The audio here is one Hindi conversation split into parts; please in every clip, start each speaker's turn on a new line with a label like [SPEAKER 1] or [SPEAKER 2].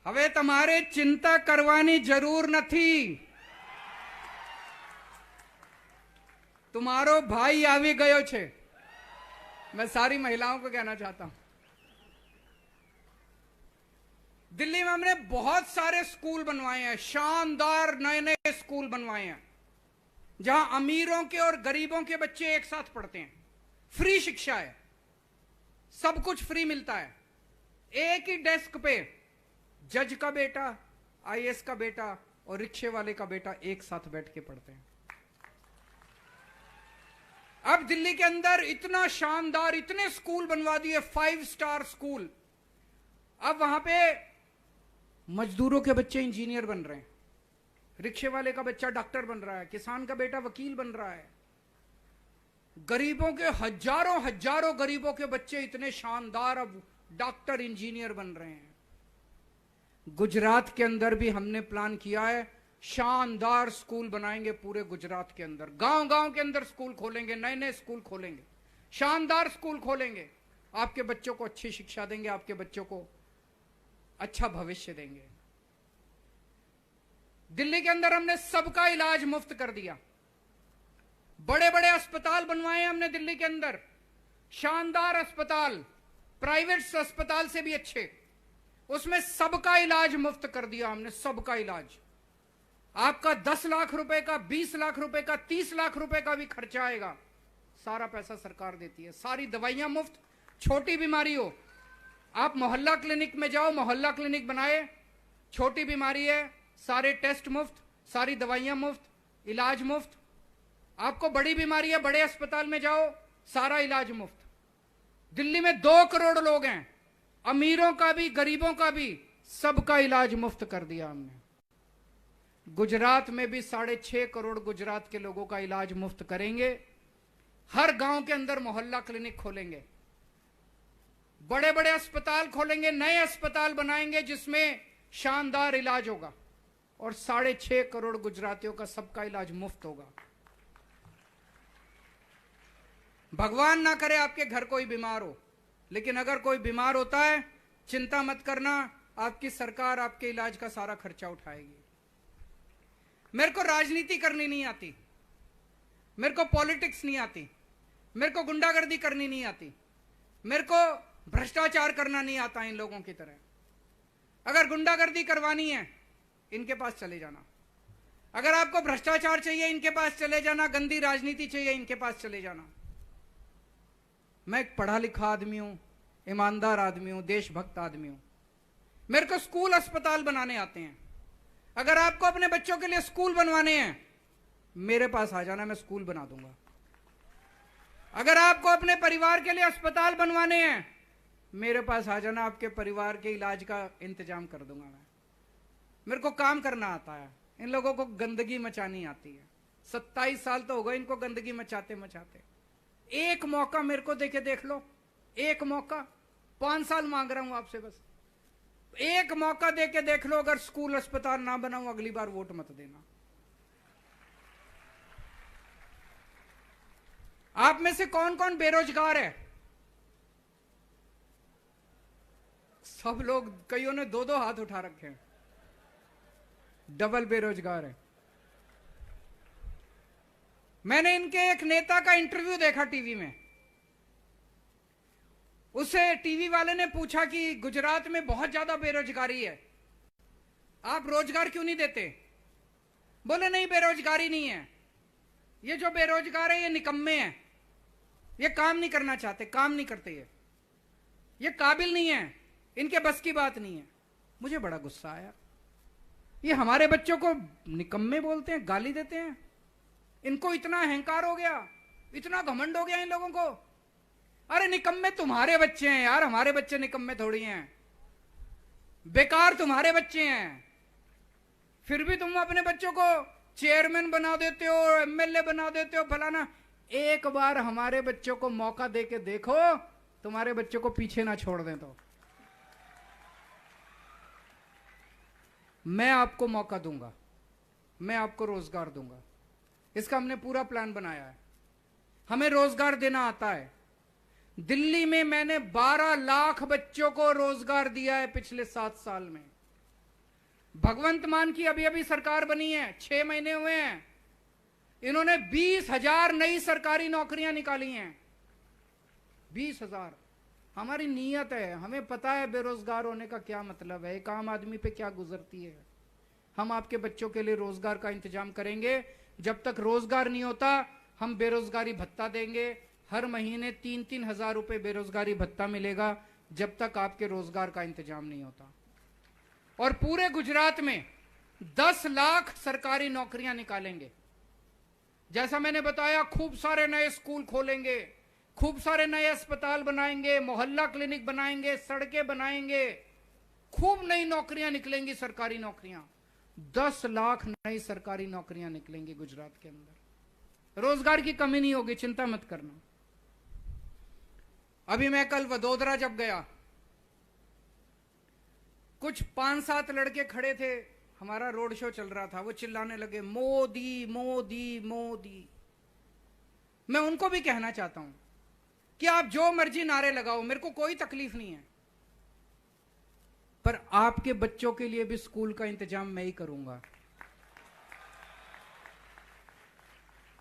[SPEAKER 1] હવે તમારે ચિંતા કરવાની જરૂર નથી. तुम्हारो भाई આવી ગયો છે. मैं सारी महिलाओं को कहना चाहता हूं, दिल्ली में हमने बहुत सारे स्कूल बनवाए हैं, शानदार नए नए स्कूल बनवाए हैं, जहां अमीरों के और गरीबों के बच्चे एक साथ पढ़ते हैं. फ्री शिक्षा है, सब कुछ फ्री मिलता है. एक ही डेस्क पे जज का बेटा, आईएएस का बेटा और रिक्शे वाले का बेटा एक साथ बैठ के पढ़ते हैं. अब दिल्ली के अंदर इतना शानदार इतने स्कूल बनवा दिए, 5 स्टार स्कूल. अब वहां पे मजदूरों के बच्चे इंजीनियर बन रहे हैं, रिक्शे वाले का बच्चा डॉक्टर बन रहा है, किसान का बेटा वकील बन रहा है. गरीबों के हजारों हजारों गरीबों के बच्चे इतने शानदार अब डॉक्टर इंजीनियर बन रहे हैं. गुजरात के अंदर भी हमने प्लान किया है, शानदार स्कूल बनाएंगे पूरे गुजरात के अंदर. गांव गांव के अंदर स्कूल खोलेंगे, नए नए स्कूल खोलेंगे, शानदार स्कूल खोलेंगे. आपके बच्चों को अच्छी शिक्षा देंगे, आपके बच्चों को अच्छा भविष्य देंगे. दिल्ली के अंदर हमने सबका इलाज मुफ्त कर दिया. बड़े बड़े अस्पताल बनवाए हमने दिल्ली के अंदर, शानदार अस्पताल, प्राइवेट अस्पताल से भी अच्छे. उसमें सबका इलाज मुफ्त कर दिया हमने, सबका इलाज. आपका 10 लाख रुपए का, 20 लाख रुपए का, 30 लाख रुपए का भी खर्चा आएगा, सारा पैसा सरकार देती है. सारी दवाइयां मुफ्त. छोटी बीमारी हो, आप मोहल्ला क्लिनिक में जाओ, मोहल्ला क्लिनिक बनाए. छोटी बीमारी है, सारे टेस्ट मुफ्त, सारी दवाइयां मुफ्त, इलाज मुफ्त. आपको बड़ी बीमारी है, बड़े अस्पताल में जाओ, सारा इलाज मुफ्त. दिल्ली में 2 करोड़ लोग हैं, अमीरों का भी गरीबों का भी, सबका इलाज मुफ्त कर दिया हमने. गुजरात में भी 6.5 करोड़ गुजरात के लोगों का इलाज मुफ्त करेंगे. हर गांव के अंदर मोहल्ला क्लिनिक खोलेंगे, बड़े बड़े अस्पताल खोलेंगे, नए अस्पताल बनाएंगे जिसमें शानदार इलाज होगा, और 6.5 करोड़ गुजरातियों का सबका इलाज मुफ्त होगा. भगवान ना करे आपके घर कोई बीमार हो, लेकिन अगर कोई बीमार होता है, चिंता मत करना, आपकी सरकार आपके इलाज का सारा खर्चा उठाएगी. मेरे को राजनीति करनी नहीं आती, मेरे को पॉलिटिक्स नहीं आती, मेरे को गुंडागर्दी करनी नहीं आती, मेरे को भ्रष्टाचार करना नहीं आता इन लोगों की तरह. अगर गुंडागर्दी करवानी है, इनके पास चले जाना. अगर आपको भ्रष्टाचार चाहिए, इनके पास चले जाना. गंदी राजनीति चाहिए, इनके पास चले जाना. मैं एक पढ़ा लिखा आदमी हूं, ईमानदार आदमी हूं, देशभक्त आदमी हूं. मेरे को स्कूल अस्पताल बनाने आते हैं. अगर आपको अपने बच्चों के लिए स्कूल बनवाने हैं, मेरे पास आ जाना, मैं स्कूल बना दूंगा. अगर आपको अपने परिवार के लिए अस्पताल बनवाने हैं, मेरे पास आ जाना, आपके परिवार के इलाज का इंतजाम कर दूंगा मैं. मेरे को काम करना आता है, इन लोगों को गंदगी मचानी आती है. 27 साल तो हो गए इनको गंदगी मचाते मचाते. एक मौका मेरे को देके देख लो, एक मौका. 5 साल मांग रहा हूं आपसे, बस एक मौका देके देख लो. अगर स्कूल अस्पताल ना बनाऊं, अगली बार वोट मत देना. आप में से कौन कौन बेरोजगार है? सब लोग, कईयों ने 2-2 हाथ उठा रखे हैं. डबल बेरोजगार है. मैंने इनके एक नेता का इंटरव्यू देखा टीवी में. उसे टीवी वाले ने पूछा कि गुजरात में बहुत ज्यादा बेरोजगारी है, आप रोजगार क्यों नहीं देते? बोले नहीं, बेरोजगारी नहीं है, ये जो बेरोजगार है ये निकम्मे हैं, ये काम नहीं करना चाहते, काम नहीं करते, ये काबिल नहीं है, इनके बस की बात नहीं है. मुझे बड़ा गुस्सा आया. ये हमारे बच्चों को निकम्मे बोलते हैं, गाली देते हैं. इनको इतना अहंकार हो गया, इतना घमंड हो गया इन लोगों को. अरे निकम्मे तुम्हारे बच्चे हैं यार, हमारे बच्चे निकम्मे थोड़ी हैं. बेकार तुम्हारे बच्चे हैं, फिर भी तुम अपने बच्चों को चेयरमैन बना देते हो, एमएलए बना देते हो, फलाना. एक बार हमारे बच्चों को मौका देके देखो, तुम्हारे बच्चों को पीछे ना छोड़ दें. तो मैं आपको मौका दूंगा, मैं आपको रोजगार दूंगा. इसका हमने पूरा प्लान बनाया है. हमें रोजगार देना आता है. दिल्ली में मैंने 12 लाख बच्चों को रोजगार दिया है पिछले 7 साल में. भगवंत मान की अभी अभी सरकार बनी है, 6 महीने हुए हैं, इन्होंने 20,000 नई सरकारी नौकरियां निकाली हैं। 20,000। हमारी नीयत है, हमें पता है बेरोजगार होने का क्या मतलब है, एक आम आदमी पे क्या गुजरती है। हम आपके बच्चों के लिए रोजगार का इंतजाम करेंगे। जब तक रोजगार नहीं होता, हम बेरोजगारी भत्ता देंगे। हर महीने 3-3 हजार रुपए बेरोजगारी भत्ता मिलेगा, जब तक आपके रोजगार का इंतजाम नहीं होता। और पूरे गुजरात में 10 लाख सरकारी नौकरियां निकालेंगे। जैसा मैंने बताया, खूब सारे नए स्कूल खोलेंगे, खूब सारे नए अस्पताल बनाएंगे, मोहल्ला क्लिनिक बनाएंगे, सड़कें बनाएंगे, खूब नई नौकरियां निकलेंगी, सरकारी नौकरियां। 10 लाख नई सरकारी नौकरियां निकलेंगी गुजरात के अंदर। रोजगार की कमी नहीं होगी, चिंता मत करना। अभी मैं कल वडोदरा जब गया, कुछ 5-7 लड़के खड़े थे, हमारा रोड शो चल रहा था, वो चिल्लाने लगे मोदी मोदी मोदी। मैं उनको भी कहना चाहता हूं कि आप जो मर्जी नारे लगाओ, मेरे को कोई तकलीफ नहीं है, पर आपके बच्चों के लिए भी स्कूल का इंतजाम मैं ही करूंगा।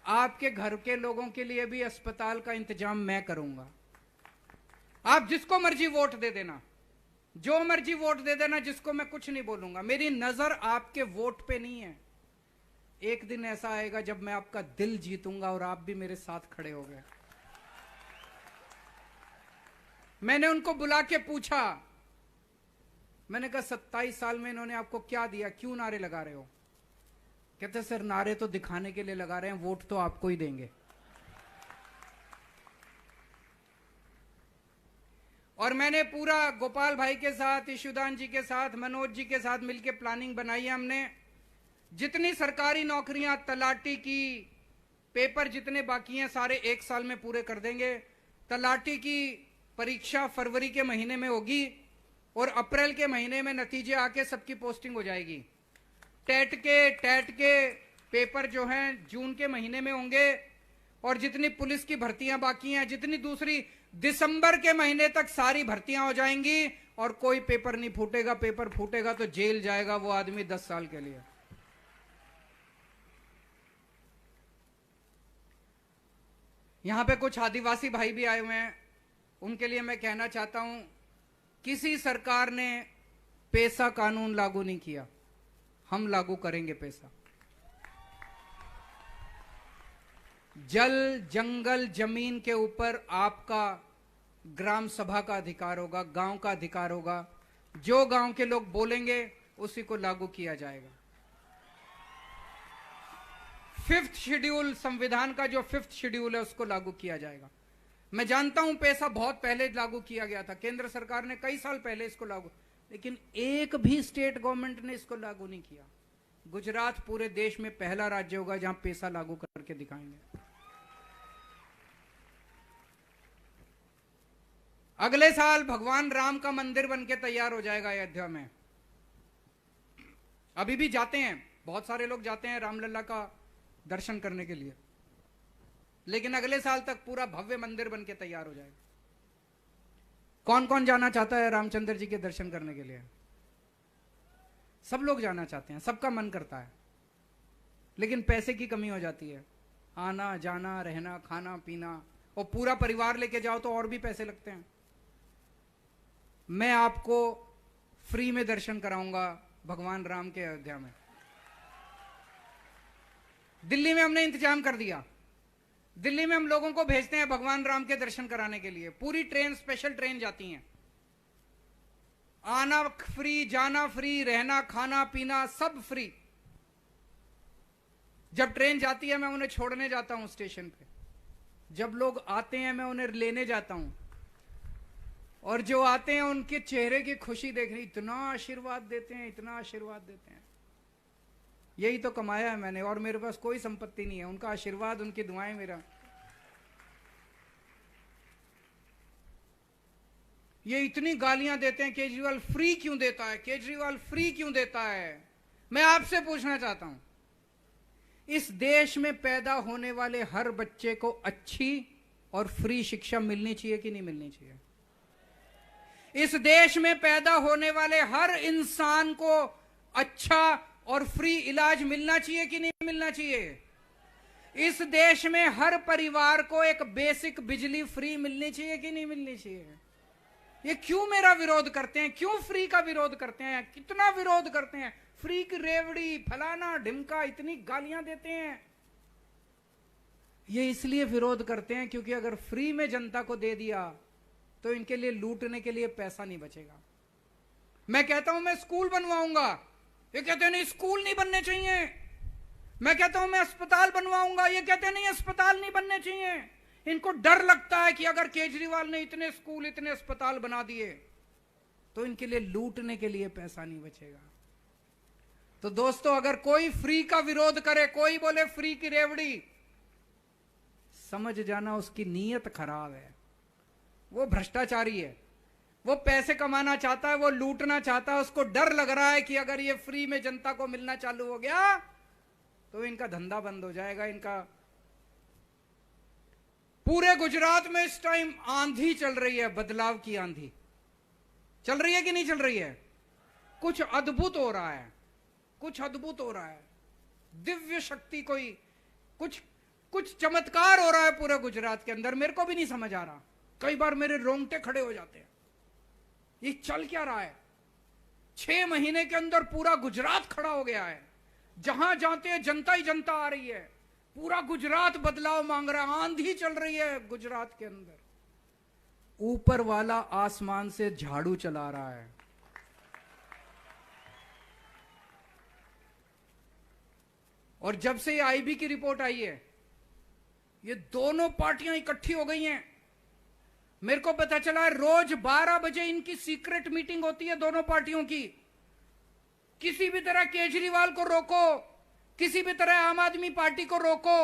[SPEAKER 1] आपके घर के लोगों के लिए भी अस्पताल का इंतजाम मैं करूंगा। आप जिसको मर्जी वोट दे देना, जो मर्जी वोट दे देना, जिसको मैं कुछ नहीं बोलूंगा। मेरी नजर आपके वोट पे नहीं है। एक दिन ऐसा आएगा जब मैं आपका दिल जीतूंगा और आप भी मेरे साथ खड़े हो गए। मैंने उनको बुला के पूछा, मैंने कहा 27 साल में इन्होंने आपको क्या दिया, क्यों नारे लगा रहे हो? कहते सर नारे तो दिखाने के लिए लगा रहे हैं, वोट तो आपको ही देंगे। और मैंने पूरा गोपाल भाई के साथ, ईशुदान जी के साथ, मनोज जी के साथ मिलकर प्लानिंग बनाई है हमने। जितनी सरकारी नौकरियां, तलाटी की, पेपर जितने बाकी हैं सारे 1 साल में पूरे कर देंगे। तलाटी की परीक्षा फरवरी के महीने में होगी और अप्रैल के महीने में नतीजे आके सबकी पोस्टिंग हो जाएगी। टेट के पेपर जो हैं जून के महीने में होंगे। और जितनी पुलिस की भर्तियां बाकी हैं, जितनी दूसरी, दिसंबर के महीने तक सारी भर्तियां हो जाएंगी और कोई पेपर नहीं फूटेगा। पेपर फूटेगा तो जेल जाएगा वो आदमी 10 साल के लिए। यहां पे कुछ आदिवासी भाई भी आए हुए हैं, उनके लिए मैं कहना चाहता हूं, किसी सरकार ने पैसा कानून लागू नहीं किया, हम लागू करेंगे पैसा। जल, जंगल, जमीन के ऊपर आपका ग्राम सभा का अधिकार होगा, गांव का अधिकार होगा। जो गांव के लोग बोलेंगे उसी को लागू किया जाएगा। 5th शेड्यूल, संविधान का जो 5th शेड्यूल है उसको लागू किया जाएगा। मैं जानता हूं पैसा बहुत पहले लागू किया गया था, केंद्र सरकार ने कई साल पहले इसको लागू, लेकिन एक भी स्टेट गवर्नमेंट ने इसको लागू नहीं किया। गुजरात पूरे देश में पहला राज्य होगा जहां पैसा लागू करके दिखाएंगे। अगले साल भगवान राम का मंदिर बनके तैयार हो जाएगा अयोध्या में। अभी भी जाते हैं, बहुत सारे लोग जाते हैं रामलला का दर्शन करने के लिए, लेकिन अगले साल तक पूरा भव्य मंदिर बनके तैयार हो जाएगा। कौन कौन जाना चाहता है रामचंद्र जी के दर्शन करने के लिए? सब लोग जाना चाहते हैं, सबका मन करता है, लेकिन पैसे की कमी हो जाती है। आना जाना, रहना, खाना पीना, और पूरा परिवार लेके जाओ तो और भी पैसे लगते हैं। मैं आपको फ्री में दर्शन कराऊंगा भगवान राम के अयोध्या में। दिल्ली में हमने इंतजाम कर दिया, दिल्ली में हम लोगों को भेजते हैं भगवान राम के दर्शन कराने के लिए। पूरी ट्रेन, स्पेशल ट्रेन जाती हैं, आना फ्री, जाना फ्री, रहना, खाना पीना सब फ्री। जब ट्रेन जाती है मैं उन्हें छोड़ने जाता हूं स्टेशन पे, जब लोग आते हैं मैं उन्हें लेने जाता हूं, और जो आते हैं उनके चेहरे की खुशी देखनी, इतना आशीर्वाद देते हैं, इतना आशीर्वाद देते हैं। यही तो कमाया है मैंने, और मेरे पास कोई संपत्ति नहीं है, उनका आशीर्वाद, उनकी दुआएं मेरा। ये इतनी गालियां देते हैं, केजरीवाल फ्री क्यों देता है, केजरीवाल फ्री क्यों देता है। मैं आपसे पूछना चाहता हूं, इस देश में पैदा होने वाले हर बच्चे को अच्छी और फ्री शिक्षा मिलनी चाहिए कि नहीं मिलनी चाहिए? इस देश में पैदा होने वाले हर इंसान को अच्छा और फ्री इलाज मिलना चाहिए कि नहीं मिलना चाहिए? इस देश में हर परिवार को एक बेसिक बिजली फ्री मिलनी चाहिए कि नहीं मिलनी चाहिए? ये क्यों मेरा विरोध करते हैं? क्यों फ्री का विरोध करते हैं? कितना विरोध करते हैं? फ्री की रेवड़ी, फलाना ढिमका, इतनी गालियां देते हैं। ये इसलिए विरोध करते हैं क्योंकि अगर फ्री में जनता को दे दिया तो इनके लिए लूटने के लिए पैसा नहीं बचेगा। मैं कहता हूं मैं स्कूल बनवाऊंगा, ये कहते हैं नहीं स्कूल नहीं बनने चाहिए। मैं कहता हूं मैं अस्पताल बनवाऊंगा, ये कहते हैं नहीं अस्पताल नहीं बनने चाहिए। इनको डर लगता है कि अगर केजरीवाल ने इतने स्कूल, इतने अस्पताल बना दिए तो इनके लिए लूटने के लिए पैसा नहीं बचेगा। तो दोस्तों, अगर कोई फ्री का विरोध करे, कोई बोले फ्री की रेवड़ी, समझ जाना उसकी नीयत खराब है। वो भ्रष्टाचारी है, वो पैसे कमाना चाहता है, वो लूटना चाहता है। उसको डर लग रहा है कि अगर ये फ्री में जनता को मिलना चालू हो गया तो इनका धंधा बंद हो जाएगा। इनका पूरे गुजरात में इस टाइम आंधी चल रही है, बदलाव की आंधी चल रही है कि नहीं चल रही है? कुछ अद्भुत हो रहा है, कुछ अद्भुत हो रहा है। दिव्य शक्ति, कोई कुछ चमत्कार हो रहा है पूरे गुजरात के अंदर। मेरे को भी नहीं समझ आ रहा, कई बार मेरे रोंगटे खड़े हो जाते हैं। ये चल क्या रहा है? 6 महीने के अंदर पूरा गुजरात खड़ा हो गया है। जहां जाते हैं जनता ही जनता आ रही है। पूरा गुजरात बदलाव मांग रहा है। आंधी चल रही है गुजरात के अंदर। ऊपर वाला आसमान से झाड़ू चला रहा है। और जब से ये आईबी की रिपोर्ट आई है, ये दोनों पार्टियां इकट्ठी हो गई हैं। मेरे को पता चला है रोज 12 बजे इनकी सीक्रेट मीटिंग होती है दोनों पार्टियों की। किसी भी तरह केजरीवाल को रोको, किसी भी तरह आम आदमी पार्टी को रोको,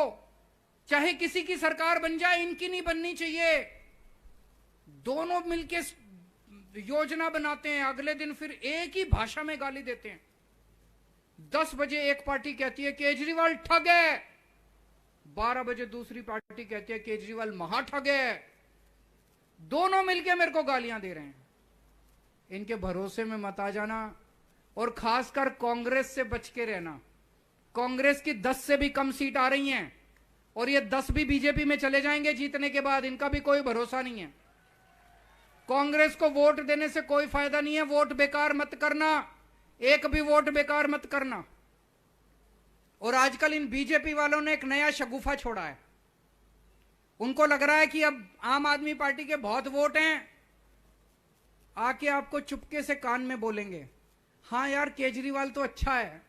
[SPEAKER 1] चाहे किसी की सरकार बन जाए, इनकी नहीं बननी चाहिए। दोनों मिलके योजना बनाते हैं, अगले दिन फिर एक ही भाषा में गाली देते हैं। 10 बजे एक पार्टी कहती है केजरीवाल ठग है, 12 बजे दूसरी पार्टी कहती है केजरीवाल महा ठग है। दोनों मिलके मेरे को गालियां दे रहे हैं। इनके भरोसे में मत आ जाना, और खासकर कांग्रेस से बच के रहना। कांग्रेस की 10 से भी कम सीट आ रही हैं और ये 10 भी बीजेपी में चले जाएंगे जीतने के बाद। इनका भी कोई भरोसा नहीं है। कांग्रेस को वोट देने से कोई फायदा नहीं है। वोट बेकार मत करना, एक भी वोट बेकार मत करना। और आजकल इन बीजेपी वालों ने एक नया शगुफा छोड़ा है। उनको लग रहा है कि अब आम आदमी पार्टी के बहुत वोट हैं, आके आपको चुपके से कान में बोलेंगे, हाँ यार केजरीवाल तो अच्छा है,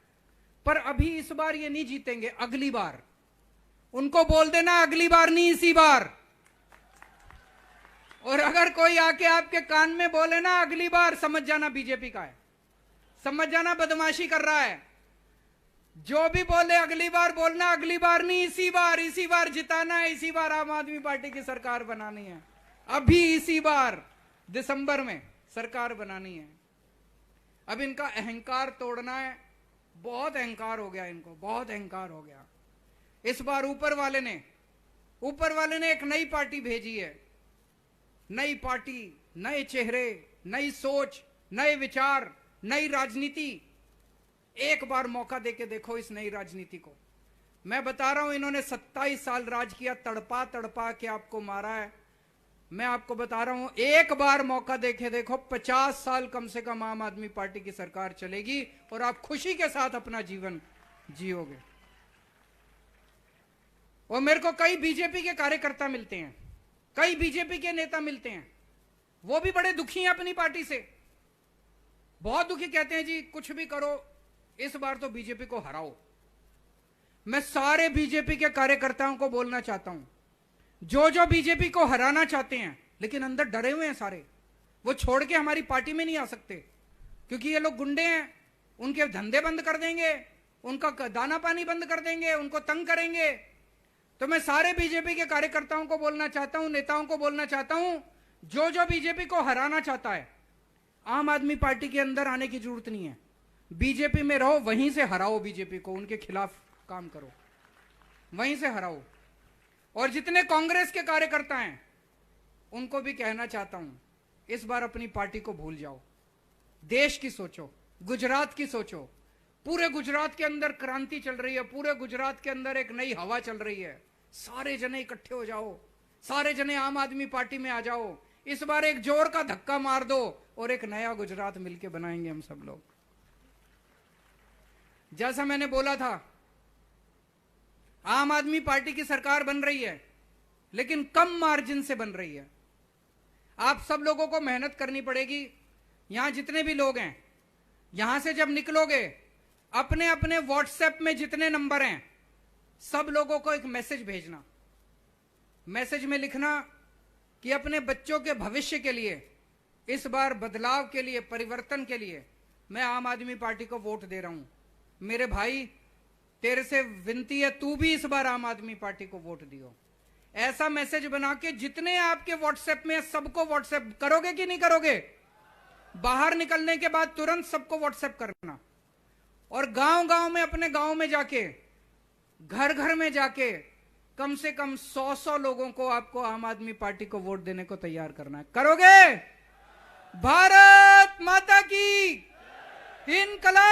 [SPEAKER 1] पर अभी इस बार ये नहीं जीतेंगे, अगली बार। उनको बोल देना अगली बार नहीं, इसी बार। और अगर कोई आके आपके कान में बोले ना अगली बार, समझ जाना बीजेपी का है, समझ जाना बदमाशी कर रहा है। जो भी बोले अगली बार बोलना, अगली बार नहीं, इसी बार जिताना है, इसी बार आम आदमी पार्टी की सरकार बनानी है। अभी इसी बार दिसंबर में सरकार बनानी है। अब इनका अहंकार तोड़ना है। बहुत अहंकार हो गया इनको, बहुत अहंकार हो गया। इस बार ऊपर वाले ने एक नई पार्टी भेजी है। नई पार्टी, नए चेहरे, नई सोच, नए विचार, नई राजनीति। एक बार मौका देके देखो इस नई राजनीति को। मैं बता रहा हूं, इन्होंने 27 साल राज किया, तड़पा तड़पा के आपको मारा है। मैं आपको बता रहा हूं, एक बार मौका देके देखो, 50 साल कम से कम आम आदमी पार्टी की सरकार चलेगी और आप खुशी के साथ अपना जीवन जियोगे। और मेरे को कई बीजेपी के कार्यकर्ता मिलते हैं, कई बीजेपी के नेता मिलते हैं, वो भी बड़े दुखी हैं अपनी पार्टी से, बहुत दुखी। कहते हैं जी कुछ भी करो, इस बार तो बीजेपी को हराओ। मैं सारे बीजेपी के कार्यकर्ताओं को बोलना चाहता हूं, जो बीजेपी को हराना चाहते हैं लेकिन अंदर डरे हुए हैं सारे, वो छोड़ के हमारी पार्टी में नहीं आ सकते, क्योंकि ये लोग गुंडे हैं, उनके धंधे बंद कर देंगे, उनका दाना पानी बंद कर देंगे, उनको तंग करेंगे। तो मैं सारे बीजेपी के कार्यकर्ताओं को बोलना चाहता हूं, नेताओं को बोलना चाहता हूं, जो बीजेपी को हराना चाहता है, आम आदमी पार्टी के अंदर आने की जरूरत नहीं है। बीजेपी में रहो, वहीं से हराओ बीजेपी को, उनके खिलाफ काम करो, वहीं से हराओ। और जितने कांग्रेस के कार्यकर्ता हैं उनको भी कहना चाहता हूं, इस बार अपनी पार्टी को भूल जाओ, देश की सोचो, गुजरात की सोचो, पूरे गुजरात के अंदर क्रांति चल रही है, पूरे गुजरात के अंदर एक नई हवा चल रही है। सारे जने इकट्ठे हो जाओ, सारे जने आम आदमी पार्टी में आ जाओ, इस बार एक जोर का धक्का मार दो और एक नया गुजरात मिलके बनाएंगे हम सब लोग। जैसा मैंने बोला था, आम आदमी पार्टी की सरकार बन रही है, लेकिन कम मार्जिन से बन रही है। आप सब लोगों को मेहनत करनी पड़ेगी। यहां जितने भी लोग हैं, यहां से जब निकलोगे, अपने अपने व्हाट्सएप में जितने नंबर हैं, सब लोगों को एक मैसेज भेजना। मैसेज में लिखना कि अपने बच्चों के भविष्य के लिए, इस बार बदलाव के लिए, परिवर्तन के लिए मैं आम आदमी पार्टी को वोट दे रहा हूं। मेरे भाई, तेरे से विनती है, तू भी इस बार आम आदमी पार्टी को वोट दियो। ऐसा मैसेज बना के जितने आपके व्हाट्सएप में, सबको व्हाट्सएप करोगे कि नहीं करोगे? बाहर निकलने के बाद तुरंत सबको व्हाट्सएप करना, और गांव गांव में, अपने गांव में जाके, घर घर में जाके कम से कम 100 लोगों को आपको आम आदमी पार्टी को वोट देने को तैयार करना है। करोगे? भारत माता की इनकलाब।